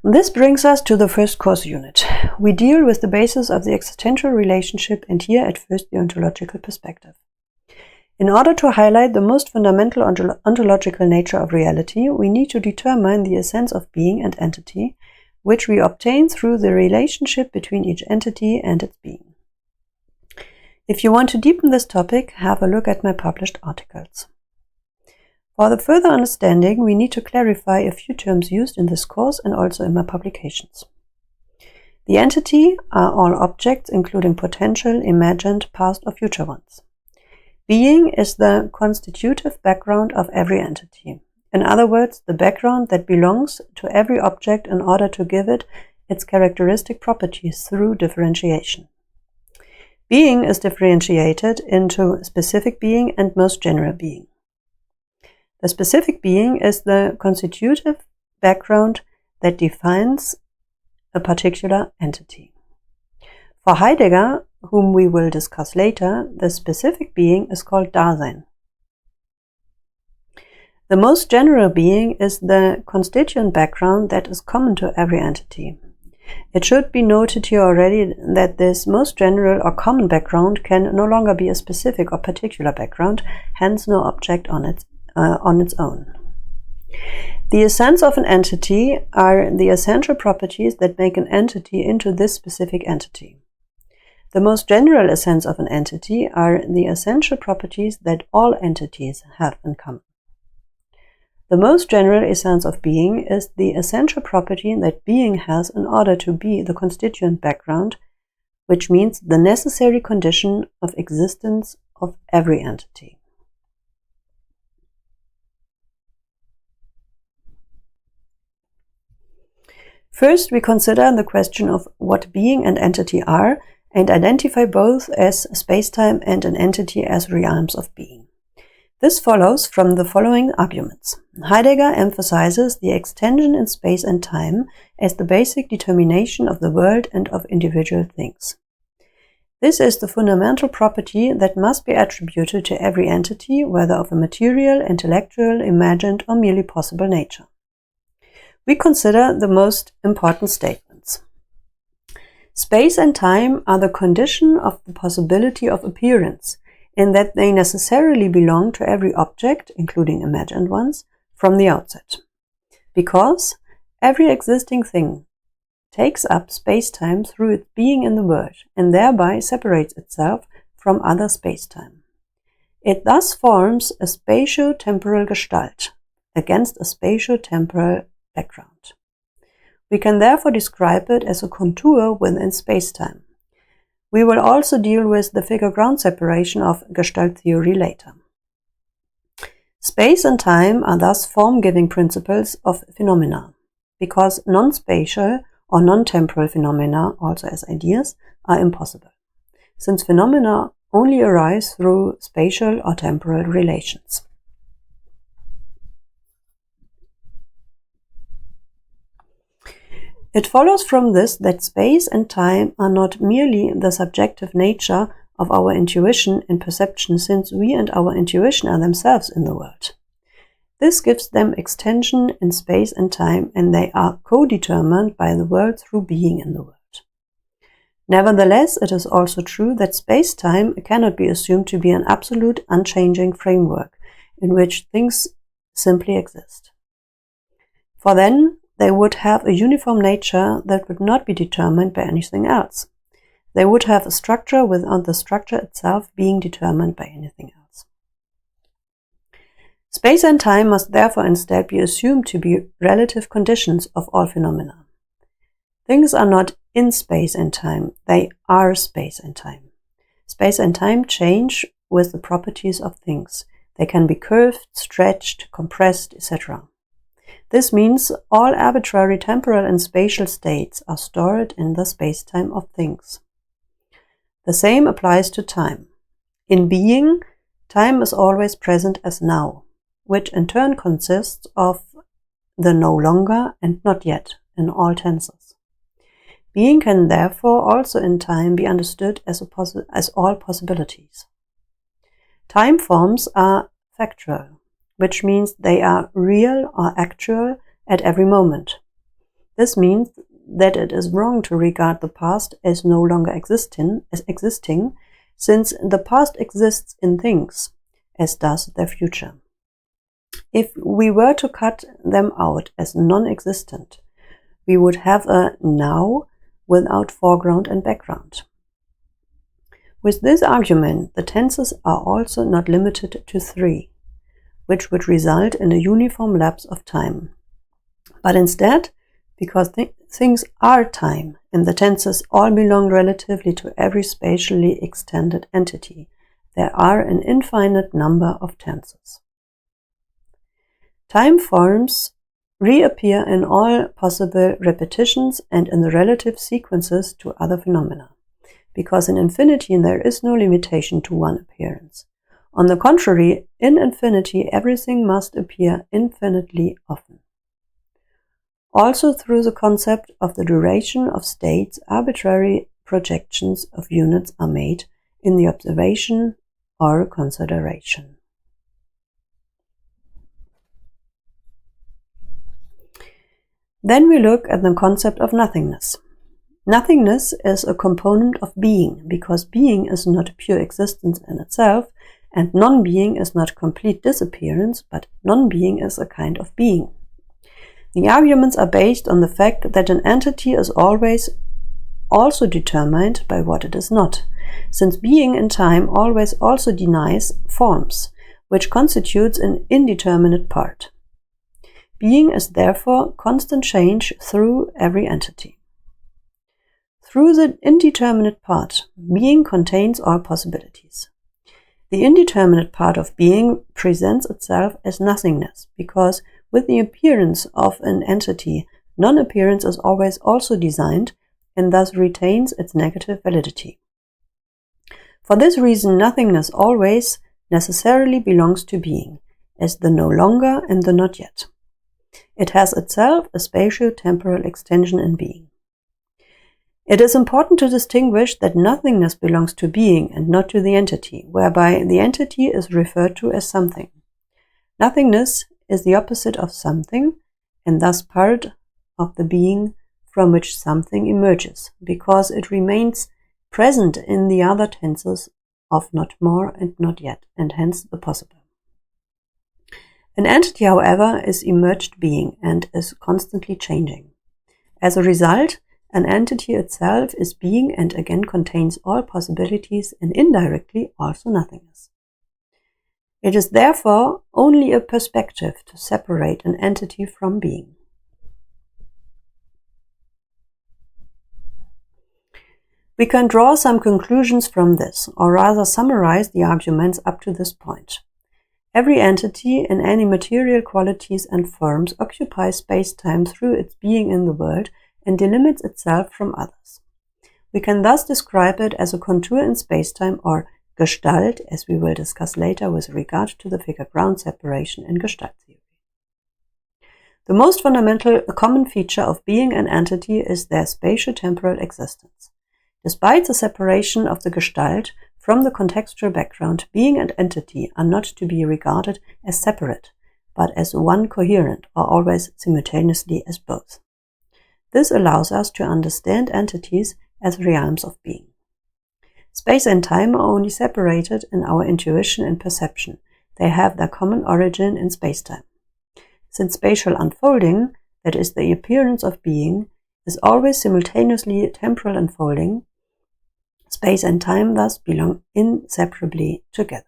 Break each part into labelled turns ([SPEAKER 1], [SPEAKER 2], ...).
[SPEAKER 1] This brings us to the first course unit. We deal with the basis of the existential relationship, and here at first the ontological perspective. In order to highlight the most fundamental ontological nature of reality, we need to determine the essence of being and entity, which we obtain through the relationship between each entity and its being. If you want to deepen this topic, have a look at my published articles. For the further understanding, we need to clarify a few terms used in this course and also in my publications. The entity are all objects, including potential, imagined, past or future ones. Being is the constitutive background of every entity. In other words, the background that belongs to every object in order to give it its characteristic properties through differentiation. Being is differentiated into specific being and most general being. The specific being is the constitutive background that defines a particular entity. For Heidegger, whom we will discuss later, the specific being is called Dasein. The most general being is the constituent background that is common to every entity. It should be noted here already that this most general or common background can no longer be a specific or particular background, hence no object on its own. The essence of an entity are the essential properties that make an entity into this specific entity. The most general essence of an entity are the essential properties that all entities have in common. The most general essence of being is the essential property that being has in order to be the constituent background, which means the necessary condition of existence of every entity. First, we consider the question of what being and entity are and identify both as space-time and an entity as realms of being. This follows from the following arguments. Heidegger emphasizes the extension in space and time as the basic determination of the world and of individual things. This is the fundamental property that must be attributed to every entity, whether of a material, intellectual, imagined, or merely possible nature. We consider the most important statements. Space and time are the condition of the possibility of appearance, in that they necessarily belong to every object, including imagined ones, from the outset. Because every existing thing takes up space-time through its being in the world, and thereby separates itself from other space-time. It thus forms a spatio-temporal gestalt against a spatio-temporal background. We can therefore describe it as a contour within space-time. We will also deal with the figure-ground separation of Gestalt theory later. Space and time are thus form-giving principles of phenomena, because non-spatial or non-temporal phenomena, also as ideas, are impossible, since phenomena only arise through spatial or temporal relations. It follows from this that space and time are not merely the subjective nature of our intuition and perception, since we and our intuition are themselves in the world. This gives them extension in space and time, and they are co-determined by the world through being in the world. Nevertheless, it is also true that space-time cannot be assumed to be an absolute, unchanging framework in which things simply exist. For then, they would have a uniform nature that would not be determined by anything else. They would have a structure without the structure itself being determined by anything else. Space and time must therefore instead be assumed to be relative conditions of all phenomena. Things are not in space and time, they are space and time. Space and time change with the properties of things. They can be curved, stretched, compressed, etc. This means all arbitrary temporal and spatial states are stored in the space-time of things. The same applies to time. In being, time is always present as now, which in turn consists of the no longer and not yet in all tenses. Being can therefore also in time be understood as all possibilities. Time forms are factual, which means they are real or actual at every moment. This means that it is wrong to regard the past as no longer existing, since the past exists in things, as does their future. If we were to cut them out as non-existent, we would have a now without foreground and background. With this argument, the tenses are also not limited to 3, which would result in a uniform lapse of time. But instead, because things are time, and the tenses all belong relatively to every spatially extended entity, there are an infinite number of tenses. Time forms reappear in all possible repetitions and in the relative sequences to other phenomena, because in infinity there is no limitation to one appearance. On the contrary, in infinity everything must appear infinitely often. Also, through the concept of the duration of states, arbitrary projections of units are made in the observation or consideration. Then we look at the concept of nothingness. Nothingness is a component of being, because being is not pure existence in itself, and non-being is not complete disappearance, but non-being is a kind of being. The arguments are based on the fact that an entity is always also determined by what it is not, since being in time always also denies forms, which constitutes an indeterminate part. Being is therefore constant change through every entity. Through the indeterminate part, being contains all possibilities. The indeterminate part of being presents itself as nothingness, because with the appearance of an entity, non-appearance is always also designed and thus retains its negative validity. For this reason, nothingness always necessarily belongs to being, as the no longer and the not yet. It has itself a spatio-temporal extension in being. It is important to distinguish that nothingness belongs to being and not to the entity, whereby the entity is referred to as something. Nothingness is the opposite of something, and thus part of the being from which something emerges, because it remains present in the other tenses of not more and not yet, and hence the possible. An entity, however, is emerged being and is constantly changing. As a result, an entity itself is being and again contains all possibilities and indirectly also nothingness. It is therefore only a perspective to separate an entity from being. We can draw some conclusions from this, or rather summarize the arguments up to this point. Every entity in any material qualities and forms occupies space-time through its being in the world and delimits itself from others. We can thus describe it as a contour in space-time, or Gestalt, as we will discuss later with regard to the figure-ground separation in Gestalt theory. The most fundamental common feature of being and entity is their spatio-temporal existence. Despite the separation of the Gestalt from the contextual background, being and entity are not to be regarded as separate, but as one coherent, or always simultaneously as both. This allows us to understand entities as realms of being. Space and time are only separated in our intuition and perception. They have their common origin in space-time. Since spatial unfolding, that is the appearance of being, is always simultaneously temporal unfolding, space and time thus belong inseparably together.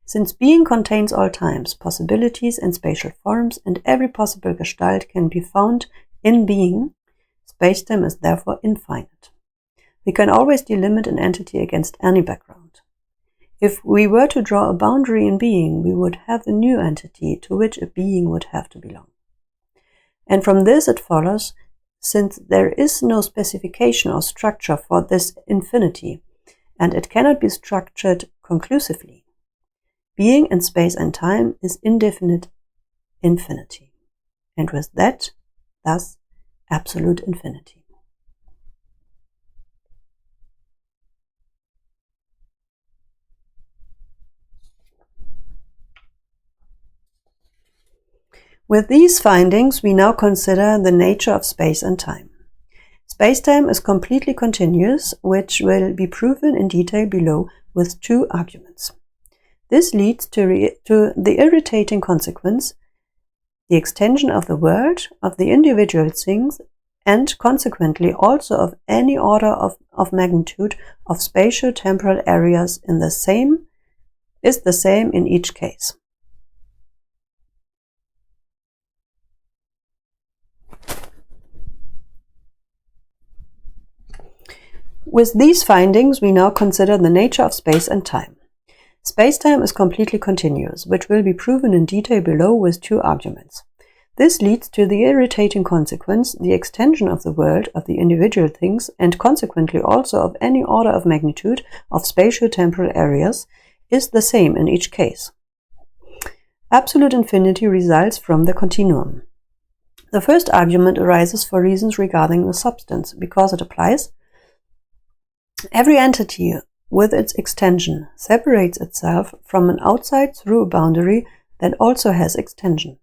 [SPEAKER 1] Since being contains all times, possibilities, and spatial forms, and every possible Gestalt can be found in being, spacetime is therefore infinite. We can always delimit an entity against any background. If we were to draw a boundary in being, we would have a new entity to which a being would have to belong. And from this it follows, since there is no specification or structure for this infinity, and it cannot be structured conclusively, being in space and time is indefinite infinity, and with that, thus, absolute infinity. With these findings, we now consider the nature of space and time. Spacetime is completely continuous, which will be proven in detail below with two arguments. This leads to the irritating consequence, the extension of the world, of the individual things, and consequently also of any order of magnitude of spatio-temporal areas is the same in each case. With these findings, we now consider the nature of space and time. Spacetime is completely continuous, which will be proven in detail below with two arguments. This leads to the irritating consequence, the extension of the world, of the individual things, and consequently also of any order of magnitude of spatio-temporal areas, is the same in each case. Absolute infinity results from the continuum. The first argument arises for reasons regarding the substance, because it applies. Every entity with its extension separates itself from an outside through a boundary that also has extension.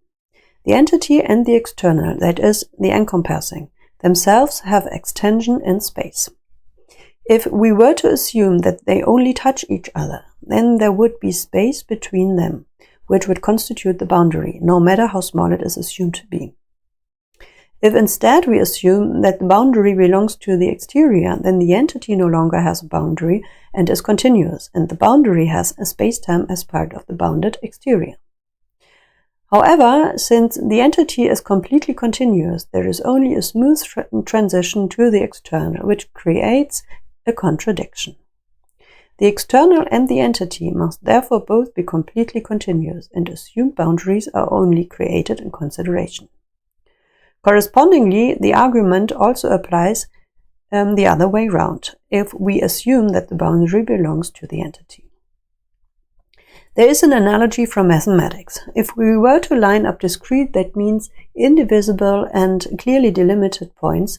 [SPEAKER 1] The entity and the external, that is, the encompassing, themselves have extension in space. If we were to assume that they only touch each other, then there would be space between them, which would constitute the boundary, no matter how small it is assumed to be. If instead we assume that the boundary belongs to the exterior, then the entity no longer has a boundary and is continuous, and the boundary has a spacetime as part of the bounded exterior. However, since the entity is completely continuous, there is only a smooth transition to the external, which creates a contradiction. The external and the entity must therefore both be completely continuous, and assumed boundaries are only created in consideration. Correspondingly, the argument also applies the other way round, if we assume that the boundary belongs to the entity. There is an analogy from mathematics. If we were to line up discrete, that means indivisible and clearly delimited points,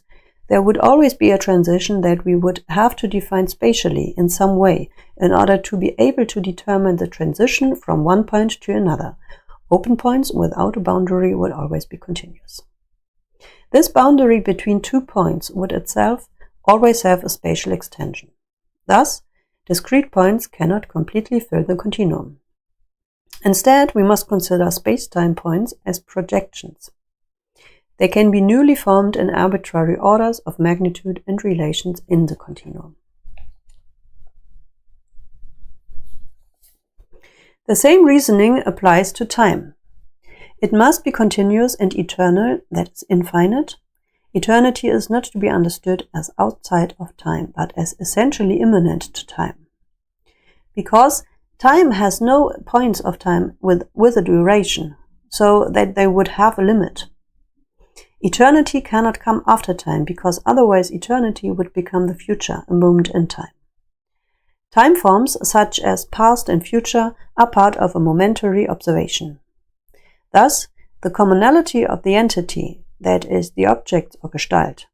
[SPEAKER 1] there would always be a transition that we would have to define spatially in some way in order to be able to determine the transition from one point to another. Open points without a boundary would always be continuous. This boundary between 2 points would itself always have a spatial extension. Thus, discrete points cannot completely fill the continuum. Instead, we must consider spacetime points as projections. They can be newly formed in arbitrary orders of magnitude and relations in the continuum. The same reasoning applies to time. It must be continuous and eternal, that is infinite. Eternity is not to be understood as outside of time, but as essentially immanent to time. Because time has no points of time with a duration, so that they would have a limit. Eternity cannot come after time, because otherwise eternity would become the future, a moment in time. Time forms, such as past and future, are part of a momentary observation. Thus, the commonality of the entity, that is the object or Gestalt,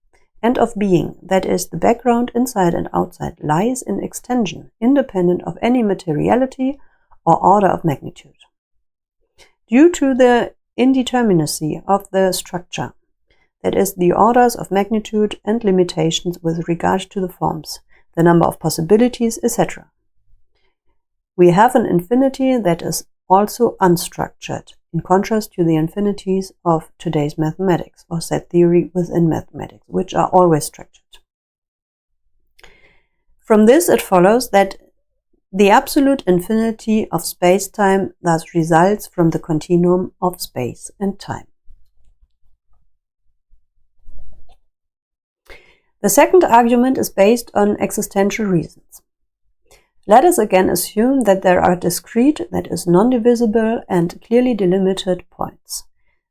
[SPEAKER 1] and of being, that is the background inside and outside, lies in extension, independent of any materiality or order of magnitude. Due to the indeterminacy of the structure, that is the orders of magnitude and limitations with regard to the forms, the number of possibilities, etc., we have an infinity that is also unstructured, in contrast to the infinities of today's mathematics, or set theory within mathematics, which are always structured. From this it follows that the absolute infinity of space-time thus results from the continuum of space and time. The second argument is based on existential reasons. Let us again assume that there are discrete, that is non-divisible and clearly delimited points.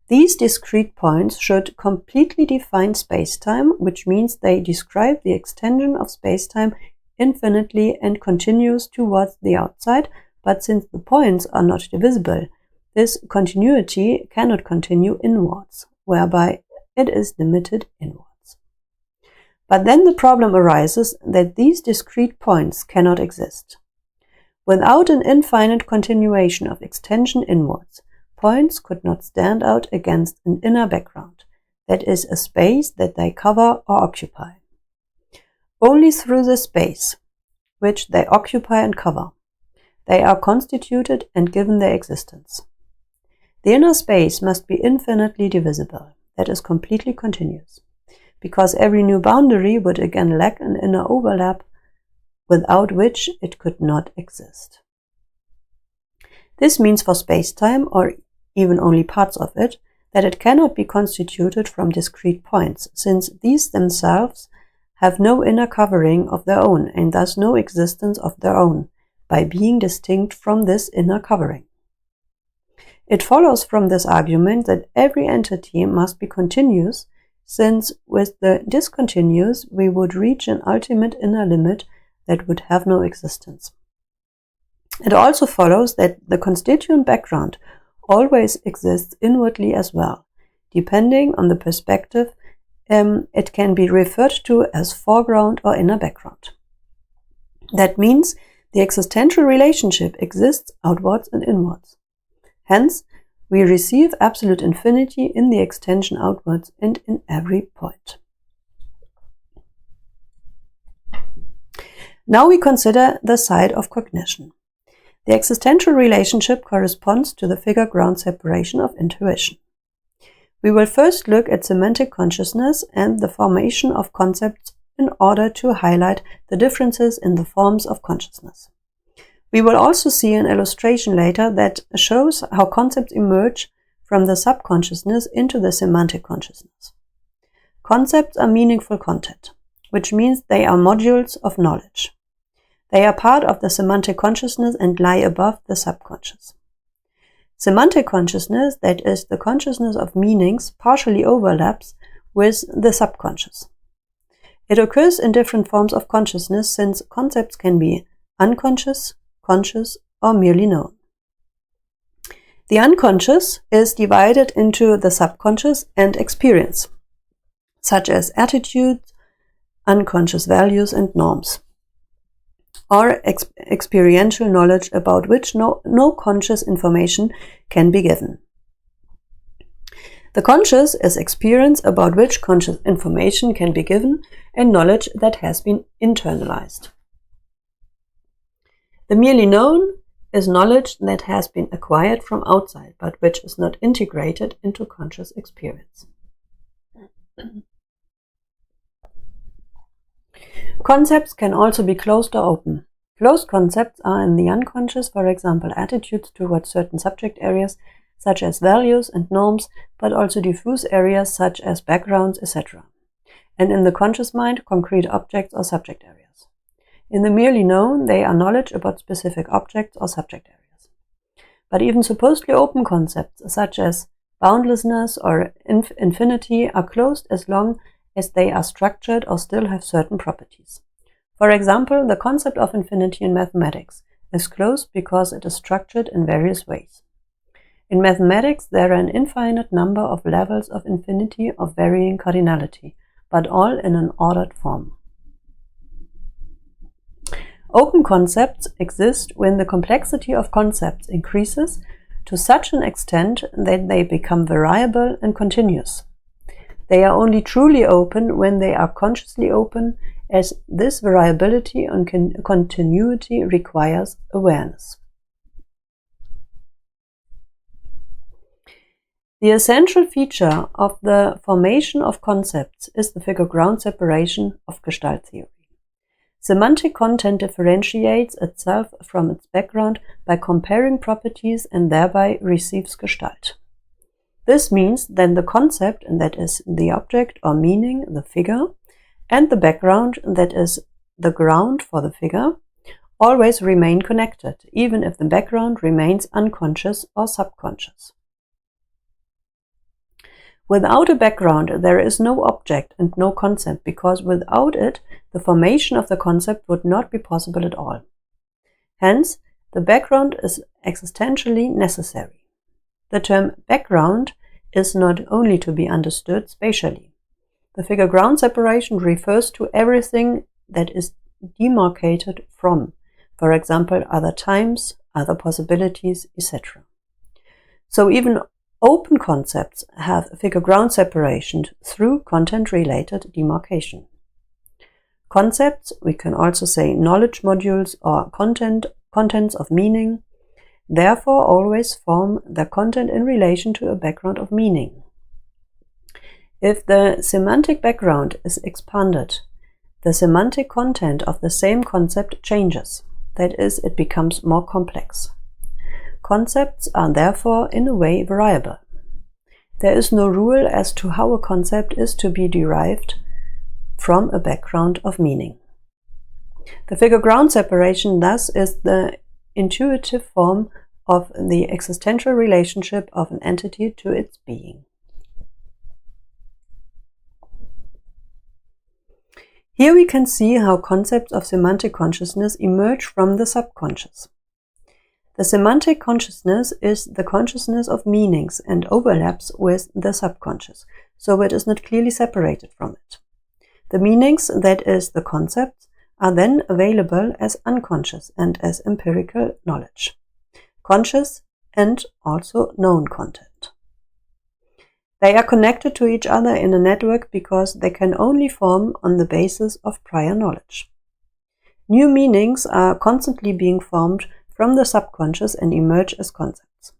[SPEAKER 1] These discrete points should completely define spacetime, which means they describe the extension of spacetime infinitely and continuous towards the outside, but since the points are not divisible, this continuity cannot continue inwards, whereby it is limited inwards. But then the problem arises that these discrete points cannot exist. Without an infinite continuation of extension inwards, points could not stand out against an inner background, that is, a space that they cover or occupy. Only through the space, which they occupy and cover, they are constituted and given their existence. The inner space must be infinitely divisible, that is, completely continuous, because every new boundary would again lack an inner overlap without which it could not exist. This means for space-time, or even only parts of it, that it cannot be constituted from discrete points, since these themselves have no inner covering of their own and thus no existence of their own, by being distinct from this inner covering. It follows from this argument that every entity must be continuous, since with the discontinuous we would reach an ultimate inner limit that would have no existence. It also follows that the constituent background always exists inwardly as well. Depending on the perspective, it can be referred to as foreground or inner background. That means the existential relationship exists outwards and inwards. Hence, we receive absolute infinity in the extension outwards and in every point. Now we consider the side of cognition. The existential relationship corresponds to the figure-ground separation of intuition. We will first look at semantic consciousness and the formation of concepts in order to highlight the differences in the forms of consciousness. We will also see an illustration later that shows how concepts emerge from the subconsciousness into the semantic consciousness. Concepts are meaningful content, which means they are modules of knowledge. They are part of the semantic consciousness and lie above the subconscious. Semantic consciousness, that is, the consciousness of meanings, partially overlaps with the subconscious. It occurs in different forms of consciousness, since concepts can be unconscious, conscious, or merely known. The unconscious is divided into the subconscious and experience, such as attitudes, unconscious values, and norms, or experiential knowledge about which no conscious information can be given. The conscious is experience about which conscious information can be given and knowledge that has been internalized. The merely known is knowledge that has been acquired from outside, but which is not integrated into conscious experience. Concepts can also be closed or open. Closed concepts are in the unconscious, for example, attitudes towards certain subject areas, such as values and norms, but also diffuse areas such as backgrounds, etc. And in the conscious mind, concrete objects or subject areas. In the merely known, they are knowledge about specific objects or subject areas. But even supposedly open concepts, such as boundlessness or infinity, are closed as long as they are structured or still have certain properties. For example, the concept of infinity in mathematics is closed because it is structured in various ways. In mathematics, there are an infinite number of levels of infinity of varying cardinality, but all in an ordered form. Open concepts exist when the complexity of concepts increases to such an extent that they become variable and continuous. They are only truly open when they are consciously open, as this variability and continuity requires awareness. The essential feature of the formation of concepts is the figure-ground separation of Gestalt theory. Semantic content differentiates itself from its background by comparing properties and thereby receives Gestalt. This means that the concept, and that is the object or meaning, the figure, and the background, that is the ground for the figure, always remain connected, even if the background remains unconscious or subconscious. Without a background, there is no object and no concept, because without it, the formation of the concept would not be possible at all. Hence, the background is existentially necessary. The term background is not only to be understood spatially. The figure-ground separation refers to everything that is demarcated from, for example, other times, other possibilities, etc. So even open concepts have figure-ground separation through content-related demarcation. Concepts, we can also say knowledge modules or contents of meaning, therefore always form their content in relation to a background of meaning. If the semantic background is expanded, the semantic content of the same concept changes. That is, it becomes more complex. Concepts are therefore in a way variable. There is no rule as to how a concept is to be derived from a background of meaning. The figure-ground separation thus is the intuitive form of the existential relationship of an entity to its being. Here we can see how concepts of semantic consciousness emerge from the subconscious. The semantic consciousness is the consciousness of meanings and overlaps with the subconscious, so it is not clearly separated from it. The meanings, that is, the concepts, are then available as unconscious and as empirical knowledge, conscious and also known content. They are connected to each other in a network because they can only form on the basis of prior knowledge. New meanings are constantly being formed from the subconscious and emerge as concepts.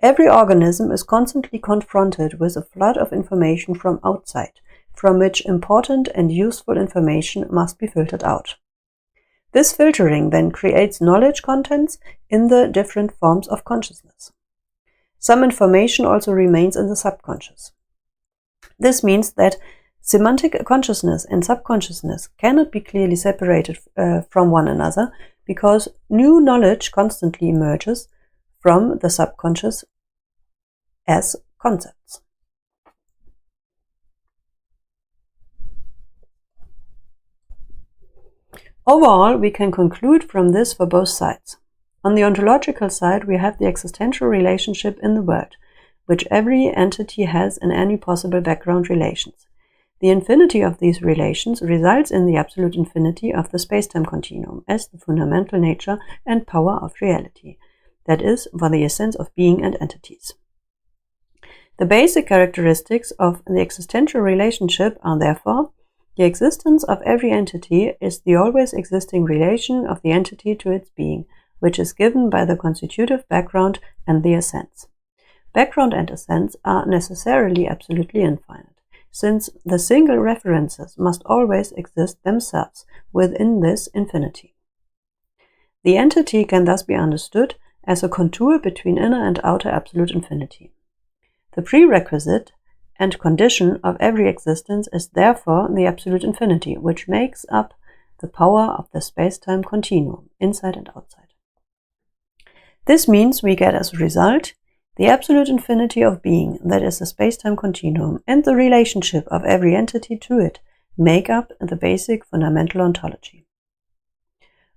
[SPEAKER 1] Every organism is constantly confronted with a flood of information from outside, from which important and useful information must be filtered out. This filtering then creates knowledge contents in the different forms of consciousness. Some information also remains in the subconscious. This means that semantic consciousness and subconsciousness cannot be clearly separated from one another because new knowledge constantly emerges from the subconscious as concepts. Overall, we can conclude from this for both sides. On the ontological side, we have the existential relationship in the world, which every entity has in any possible background relations. The infinity of these relations results in the absolute infinity of the space-time continuum as the fundamental nature and power of reality, that is, for the essence of being and entities. The basic characteristics of the existential relationship are therefore the existence of every entity is the always existing relation of the entity to its being, which is given by the constitutive background and the essence. Background and essence are necessarily absolutely infinite, since the single references must always exist themselves within this infinity. The entity can thus be understood as a contour between inner and outer absolute infinity. The prerequisite and condition of every existence is therefore the absolute infinity, which makes up the power of the space-time continuum, inside and outside. This means we get as a result the absolute infinity of being, that is the space-time continuum, and the relationship of every entity to it make up the basic fundamental ontology.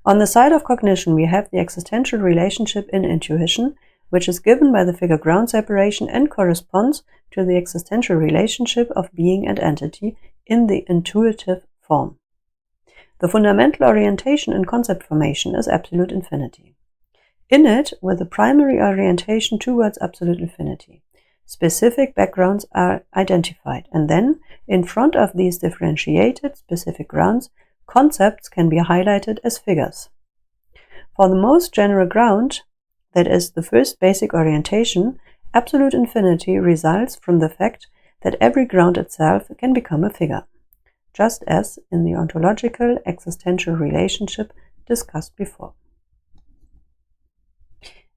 [SPEAKER 1] On the side of cognition, we have the existential relationship in intuition, which is given by the figure-ground separation and corresponds to the existential relationship of being and entity in the intuitive form. The fundamental orientation in concept formation is absolute infinity. In it, with the primary orientation towards absolute infinity, specific backgrounds are identified, and then, in front of these differentiated specific grounds, concepts can be highlighted as figures. For the most general ground, that is the first basic orientation, absolute infinity results from the fact that every ground itself can become a figure, just as in the ontological existential relationship discussed before.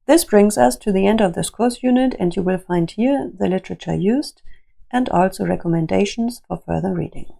[SPEAKER 1] This brings us to the end of this course unit, and you will find here the literature used and also recommendations for further reading.